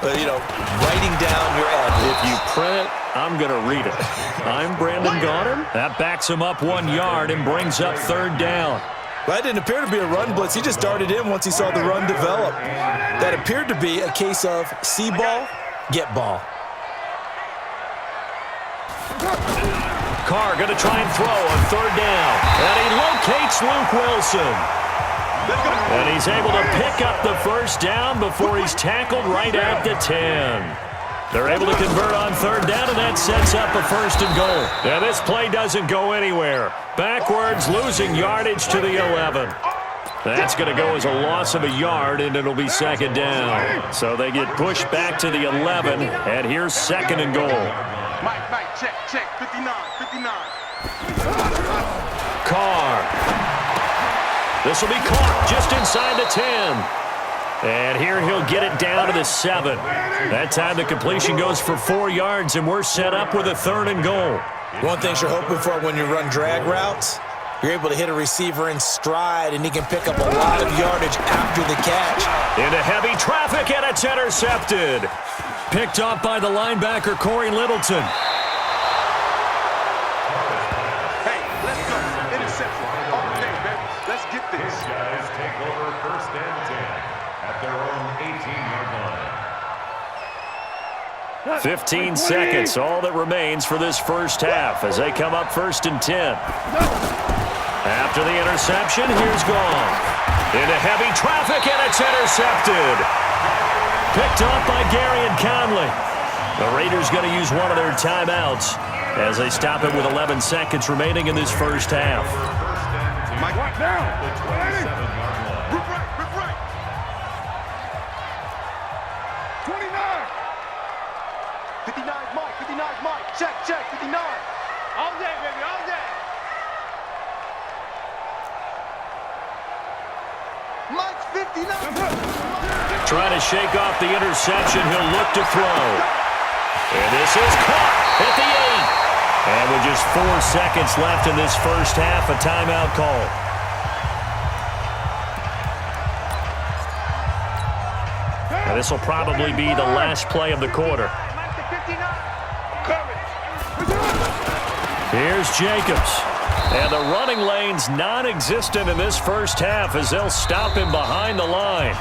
writing down your ad. If you print it, I'm going to read it. I'm Brandon Gaudin. That backs him up 1 yard and brings up third down. Well, that didn't appear to be a run blitz. He just darted in once he saw the run develop. That appeared to be a case of see ball, get ball. Carr going to try and throw on third down. And he locates Luke Wilson. And he's able to pick up the first down before he's tackled right at the 10. They're able to convert on third down, and that sets up a first and goal. Now this play doesn't go anywhere. Backwards, losing yardage to the 11. That's going to go as a loss of a yard, and it'll be second down. So they get pushed back to the 11, and here's second and goal. Mike, check, 59. Carr. This will be caught just inside the 10. And here he'll get it down to the 7. That time the completion goes for 4 yards, and we're set up with a third and goal. One thing you're hoping for when you run drag routes, you're able to hit a receiver in stride, and he can pick up a lot of yardage after the catch. Into heavy traffic, and it's intercepted. Picked up by the linebacker, Corey Littleton. Hey, let's go. Interception. All day, baby. Let's get this. These guys take over first and 10 at their own 18-yard line. 15 seconds, all that remains for this first half as they come up first and 10. After the interception, here's Goff. Into heavy traffic, and it's intercepted. Picked up by Gary and Conley. The Raiders going to use one of their timeouts as they stop it with 11 seconds remaining in this first half. Mike, down. The 27-yard line. Rip right. 29. 59, Mike. Check, 59. All day, baby, all day. Mike's 59. Trying to shake off the interception. He'll look to throw. And this is caught at the 8. And with just 4 seconds left in this first half, a timeout call. And this will probably be the last play of the quarter. Here's Jacobs. And the running lane's non-existent in this first half as they'll stop him behind the line.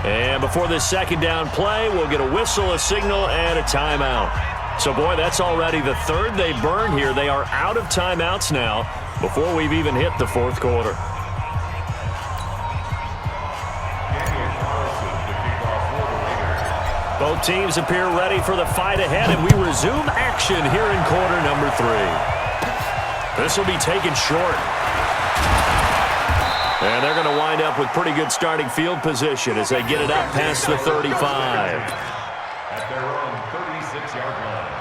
And before this second down play, we'll get a whistle, a signal, and a timeout. So, boy, that's already the third they burned here. They are out of timeouts now before we've even hit the fourth quarter. Both teams appear ready for the fight ahead, and we resume action here in quarter number 3. This will be taken short. And they're going to wind up with pretty good starting field position as they get it up past the 35. At their own 36-yard line.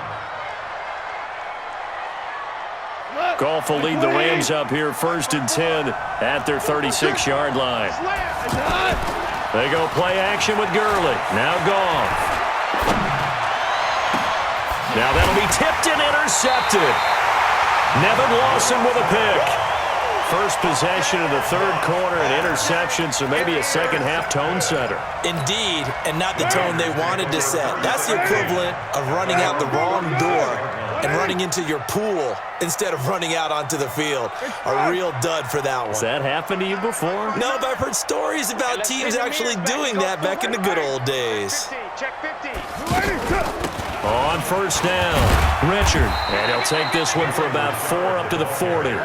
Goff will lead the Rams up here first and 10 at their 36-yard line. They go play action with Gurley. Now Goff. Now that'll be tipped and intercepted. Nevin Lawson with a pick. First possession of the third quarter, an interception, so maybe a second-half tone setter. Indeed, and not the tone they wanted to set. That's the equivalent of running out the wrong door and running into your pool instead of running out onto the field. A real dud for that one. Has that happened to you before? No, but I've heard stories about teams actually doing that back in the good old days. Check 50. On first down, Richard. And he'll take this one for about 4 up to the 40.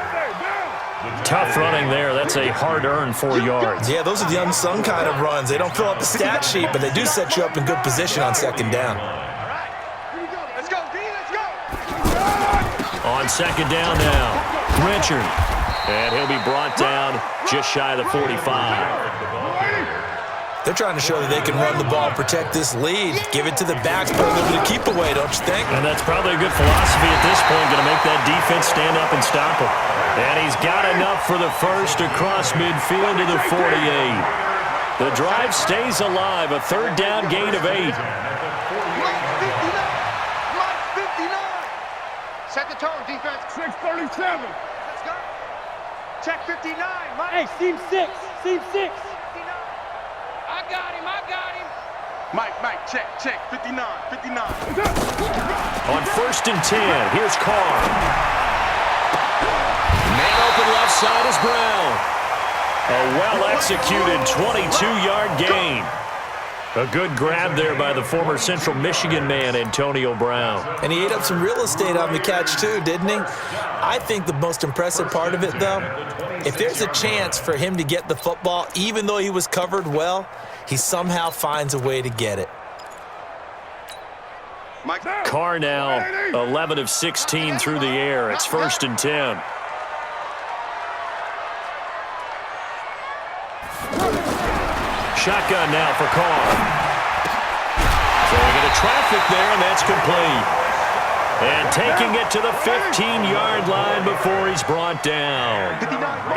Tough running there. That's a hard-earned 4 yards. Yeah, those are the unsung kind of runs. They don't fill up the stat sheet, but they do set you up in good position on second down. Let's go, D, let's go. On second down now, Richard. And he'll be brought down just shy of the 45. They're trying to show that they can run the ball and protect this lead. Give it to the backs, put a little bit of keep away, don't you think? And that's probably a good philosophy at this point, going to make that defense stand up and stop him. And he's got enough for the first across midfield to the 48. The drive stays alive, a third down gain of 8. Mike 59. Set the tone, defense. 637. Let's go. Check 59, Mike. Hey, seam 6. Seam 6. 59. I got him. Mike, check, 59. On 1st and 10, here's Carr. Man open left side is Brown. A well-executed 22-yard gain. A good grab there by the former Central Michigan man, Antonio Brown. And he ate up some real estate on the catch too, didn't he? I think the most impressive part of it, though, if there's a chance for him to get the football, even though he was covered well, he somehow finds a way to get it. Carr now 11 of 16 through the air. It's 1st and 10. Shotgun now for Carr. Throwing into traffic there, and that's complete. And taking it to the 15-yard line before he's brought down.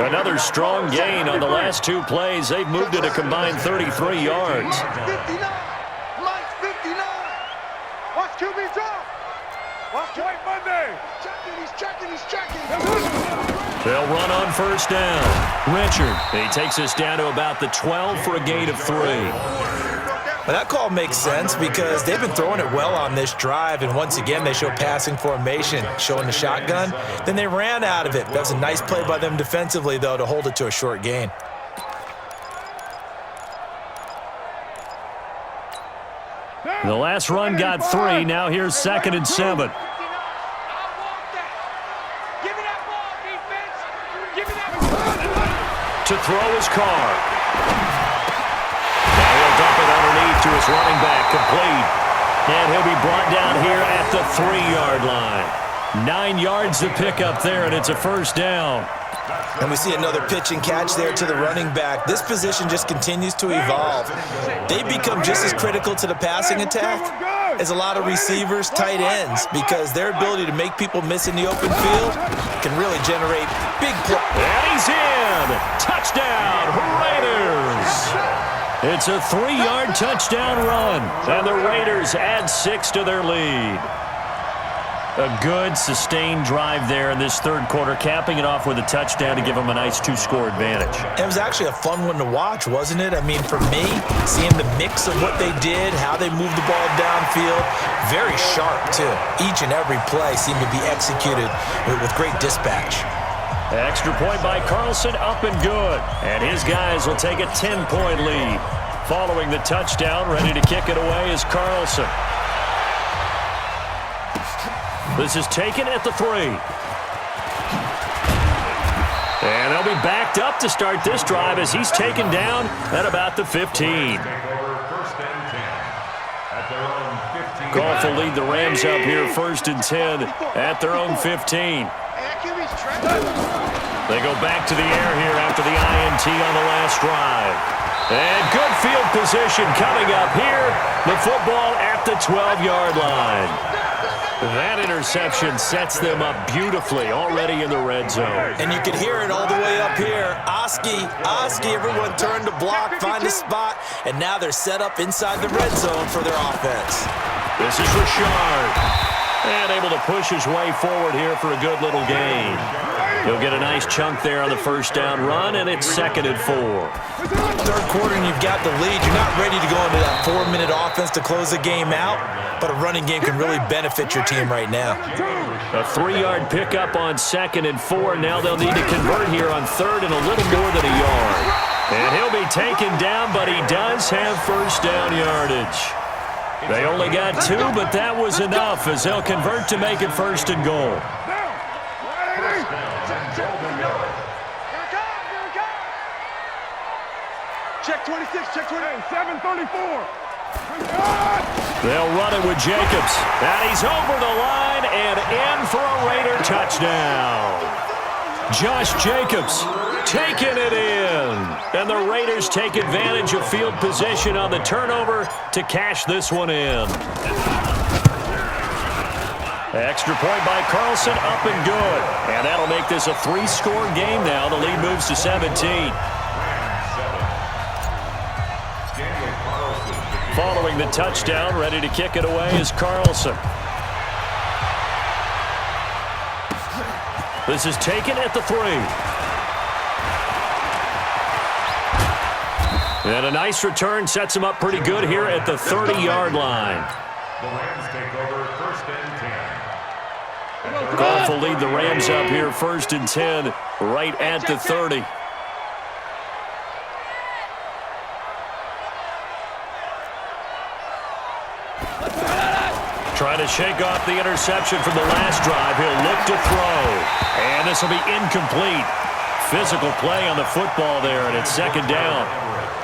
Another strong gain on the last 2 plays. They've moved it a combined 33 yards. 59. Mike, 59. Watch QB drop. Watch White Monday. He's checking. They'll run on 1st down. Richard, he takes us down to about the 12 for a gain of 3. Well, that call makes sense because they've been throwing it well on this drive, and once again they show passing formation, showing the shotgun. Then they ran out of it. That was a nice play by them defensively, though, to hold it to a short gain. The last run got 3. Now here's 2nd and 7. To throw his Carr. Now he'll dump it underneath to his running back, complete. And he'll be brought down here at the 3-yard line. 9 yards to pick up there, and it's a 1st down. And we see another pitch and catch there to the running back. This position just continues to evolve. They become just as critical to the passing attack as a lot of receivers, tight ends, because their ability to make people miss in the open field can really generate big plays. And he's in! Touchdown, Raiders! It's a 3-yard touchdown run, and the Raiders add 6 to their lead. A good, sustained drive there in this 3rd quarter, capping it off with a touchdown to give them a nice 2-score advantage. It was actually a fun one to watch, wasn't it? I mean, for me, seeing the mix of what they did, how they moved the ball downfield, very sharp, too. Each and every play seemed to be executed with great dispatch. Extra point by Carlson, up and good. And his guys will take a 10-point lead. Following the touchdown, ready to kick it away is Carlson. This is taken at the 3. And they'll be backed up to start this drive as he's taken down at about the 15. Goff will lead the Rams up here 1st and 10 at their own 15. They go back to the air here after the INT on the last drive. And good field position coming up here. The football at the 12-yard line. That interception sets them up beautifully already in the red zone. And you can hear it all the way up here. Oski, everyone turned to block, find a spot, and now they're set up inside the red zone for their offense. This is Richard. And able to push his way forward here for a good little gain. He'll get a nice chunk there on the 1st down run, and it's 2nd and 4. 3rd quarter, and you've got the lead. You're not ready to go into that 4-minute offense to close the game out, but a running game can really benefit your team right now. A 3-yard pickup on 2nd and 4. Now they'll need to convert here on 3rd and a little more than a yard. And he'll be taken down, but he does have 1st down yardage. They only got 2, but that was enough as they'll convert to make it 1st and goal. Check 26, check 28, 734. They'll run it with Jacobs. And he's over the line and in for a Raider touchdown. Josh Jacobs taking it in. And the Raiders take advantage of field position on the turnover to cash this one in. Extra point by Carlson, up and good. And that'll make this a 3-score game now. The lead moves to 17. Following the touchdown, ready to kick it away is Carlson. This is taken at the 3. And a nice return sets him up pretty good here at the 30-yard line. The Rams take over first and 10. Goff will lead the Rams up here first and 10 right at the 30. Trying to shake off the interception from the last drive. He'll look to throw. And this will be incomplete. Physical play on the football there, and it's second down.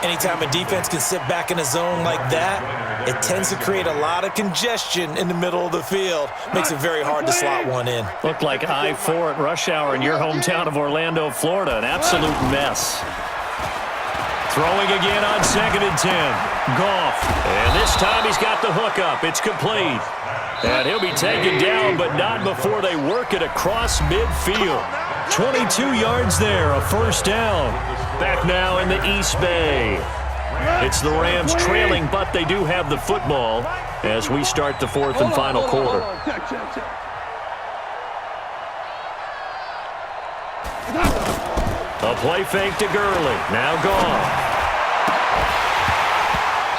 Anytime a defense can sit back in a zone like that, it tends to create a lot of congestion in the middle of the field. Makes it very hard to slot one in. Looked like I-4 at rush hour in your hometown of Orlando, Florida. An absolute mess. Throwing again on second and 10. Goff. And this time he's got the hook up. It's complete. And he'll be taken down, but not before they work it across midfield. 22 yards there, a first down. Back now in the East Bay. It's the Rams trailing, but they do have the football as we start the fourth and final quarter. A play fake to Gurley. Now gone.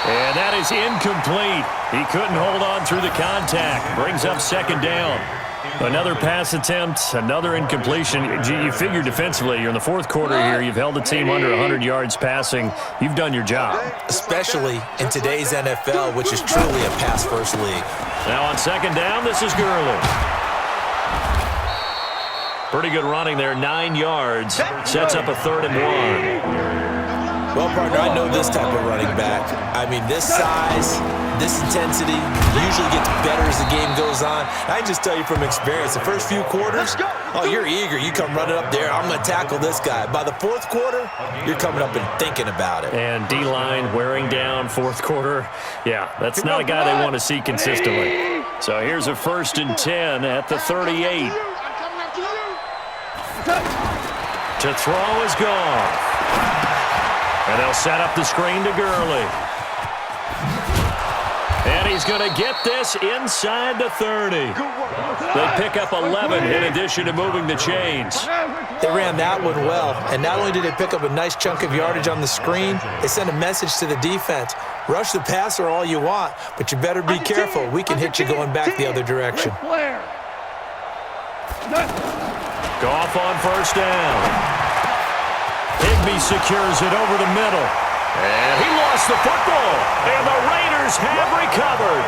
And that is incomplete. He couldn't hold on through the contact. Brings up second down. Another pass attempt, another incompletion. You figure defensively, you're in the fourth quarter here. You've held the team under 100 yards passing. You've done your job. Especially in today's NFL, which is truly a pass-first league. Now on second down, this is Gurley. Pretty good running there, 9 yards. Sets up a 3rd and 1. Well, partner, I know this type of running back. I mean, this size, this intensity usually gets better as the game goes on. I can just tell you from experience, the first few quarters, oh, you're eager. You come running up there, I'm going to tackle this guy. By the fourth quarter, you're coming up and thinking about it. And D-line wearing down fourth quarter. Yeah, that's not a guy they want to see consistently. So here's a 1st and 10 at the 38. To throw is Goff. And they'll set up the screen to Gurley. And he's going to get this inside the 30. They pick up 11 in addition to moving the chains. They ran that one well. And not only did they pick up a nice chunk of yardage on the screen, they sent a message to the defense. Rush the passer all you want, but you better be careful. We can hit you going back the other direction. Goff on first down. Higbee secures it over the middle. And he lost the football. And the Raiders have recovered.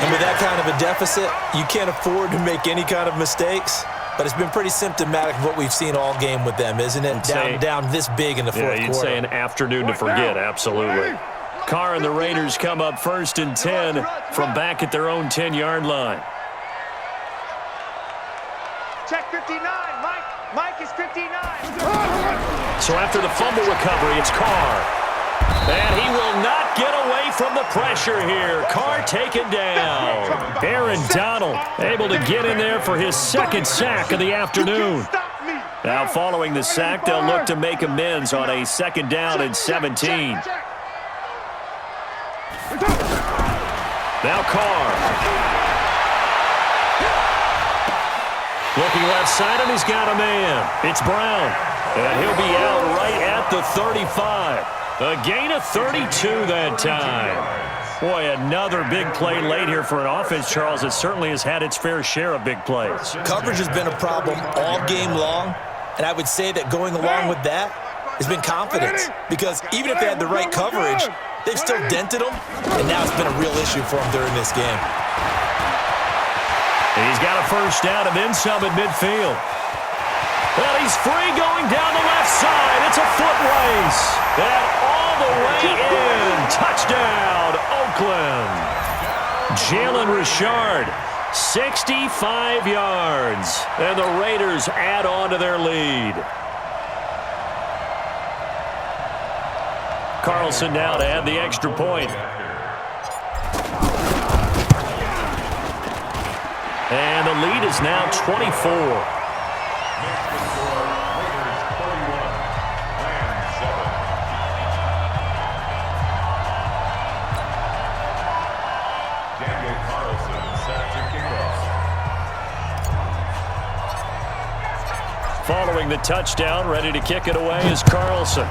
And with that kind of a deficit, you can't afford to make any kind of mistakes. But it's been pretty symptomatic of what we've seen all game with them, isn't it? Down this big in the fourth quarter. Yeah, you'd say an afternoon to forget, absolutely. Carr and the Raiders come up 1st and 10 from back at their own 10-yard line. Check 59, Mike. Mike is 59. So after the fumble recovery, it's Carr. And he will not get away from the pressure here. Carr taken down. Aaron Donald able to get in there for his 2nd sack of the afternoon. Now following the sack, they'll look to make amends on a 2nd down and 17. Now Carr. Looking left side, and he's got a man. It's Brown. And he'll be out right at the 35. A gain of 32 that time. Boy, another big play late here for an offense, Charles, that certainly has had its fair share of big plays. Coverage has been a problem all game long, and I would say that going along with that has been confidence. Because even if they had the right coverage, they've still dented them, and now it's been a real issue for them during this game. He's got a first down and then some at midfield. Well, he's free going down the left side. It's a foot race. And all the way in. Touchdown, Oakland. Jalen Richard, 65 yards. And the Raiders add on to their lead. Carlson now to add the extra point. And the lead is now 24. Following the touchdown, ready to kick it away is Carlson.